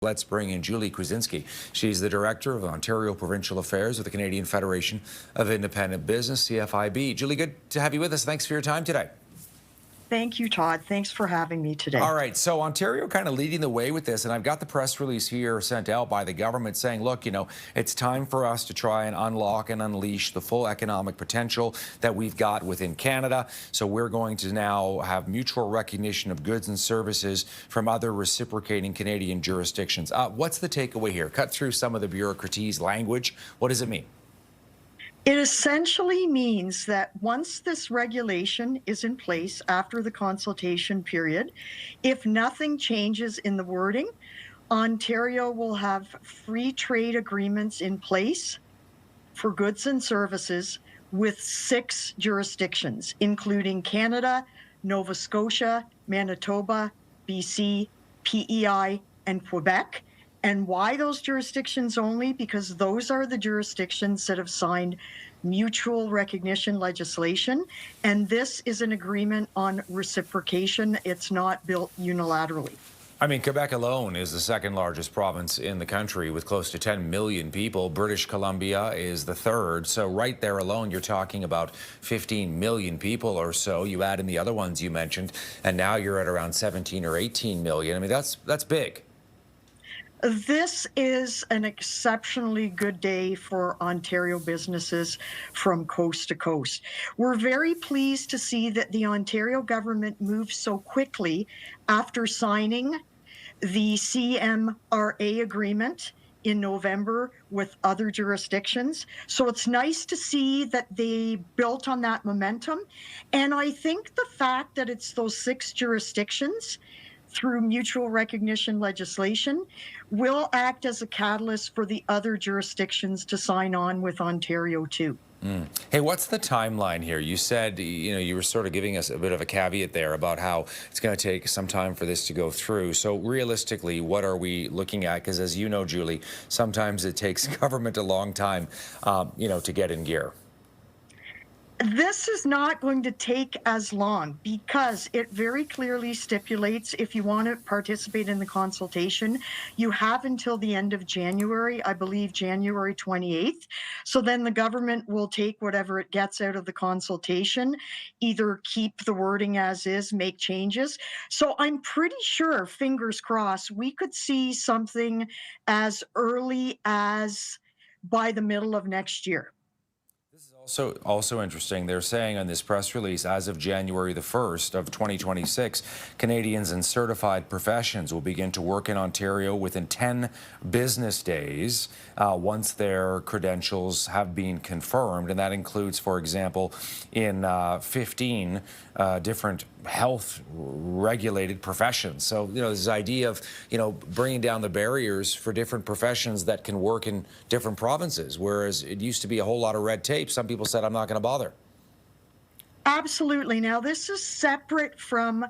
Let's bring in Julie Kwiecinski. She's the Director of Ontario Provincial Affairs with the Canadian Federation of Independent Business, CFIB. Julie, good to have you with us. Thanks for your time today. Thank you, Todd. Thanks for having me today. All right, so Ontario kind of leading the way with this, and I've got the press release here sent out by the government saying, look, it's time for us to try and unlock and unleash the full economic potential that we've got within Canada. So we're going to now have mutual recognition of goods and services from other reciprocating Canadian jurisdictions. What's the takeaway here? Cut through some of the bureaucraty's language. What does it mean? It essentially means that once this regulation is in place after the consultation period, if nothing changes in the wording, Ontario will have free trade agreements in place for goods and services with 6 jurisdictions, including Canada, Nova Scotia, Manitoba, BC, PEI, and Quebec. And why those jurisdictions only? Because those are the jurisdictions that have signed mutual recognition legislation. And this is an agreement on reciprocation. It's not built unilaterally. I mean, Quebec alone is the second largest province in the country with close to 10 million people. British Columbia is the third. So right there alone, you're talking about 15 million people or so. You add in the other ones you mentioned, and now you're at around 17 or 18 million. I mean, that's big. This is an exceptionally good day for Ontario businesses from coast to coast. We're very pleased to see that the Ontario government moved so quickly after signing the CMRA agreement in November with other jurisdictions. So it's nice to see that they built on that momentum. And I think the fact that it's those 6 jurisdictions through mutual recognition legislation will act as a catalyst for the other jurisdictions to sign on with Ontario too. Hey, what's the timeline here? You said, you were sort of giving us a bit of a caveat there about how it's going to take some time for this to go through. So realistically, what are we looking at? Because as you know, Julie, sometimes it takes government a long time, to get in gear. This is not going to take as long because it very clearly stipulates if you want to participate in the consultation, you have until the end of January, I believe January 28th. So then the government will take whatever it gets out of the consultation, either keep the wording as is, make changes. So I'm pretty sure, fingers crossed, we could see something as early as by the middle of next year. This is also interesting. They're saying on this press release, as of January the 1st of 2026, Canadians in certified professions will begin to work in Ontario within 10 business days once their credentials have been confirmed. And that includes, for example, in 15 different health regulated professions. So, this idea of, bringing down the barriers for different professions that can work in different provinces, whereas it used to be a whole lot of red tape. Some people said, I'm not going to bother. Absolutely. Now, this is separate from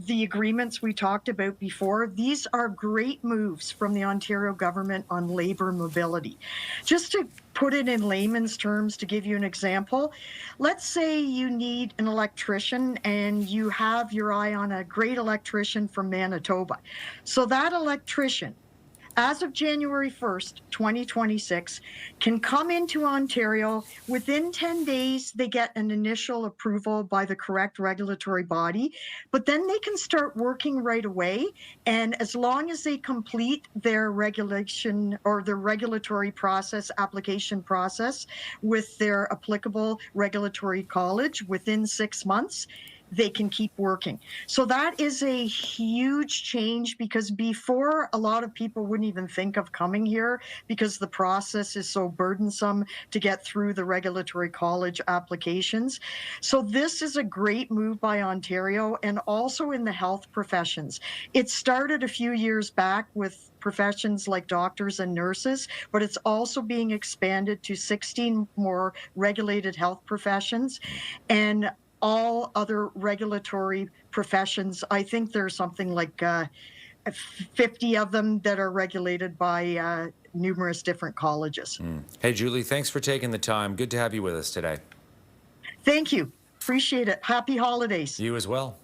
the agreements we talked about before. These are great moves from the Ontario government on labor mobility. Just to put it in layman's terms, to give you an example, let's say you need an electrician and you have your eye on a great electrician from Manitoba. So that electrician, as of January 1st, 2026, can come into Ontario. Within 10 days, they get an initial approval by the correct regulatory body, but then they can start working right away. And as long as they complete their regulation or their regulatory process, application process with their applicable regulatory college within 6 months, they can keep working. So that is a huge change because before, a lot of people wouldn't even think of coming here because the process is so burdensome to get through the regulatory college applications. So this is a great move by Ontario, and also in the health professions. It started a few years back with professions like doctors and nurses, but it's also being expanded to 16 more regulated health professions. And all other regulatory professions, I think there's something like 50 of them that are regulated by numerous different colleges. Hey, Julie, thanks for taking the time. Good to have you with us today. Thank you. Appreciate it. Happy holidays. You as well.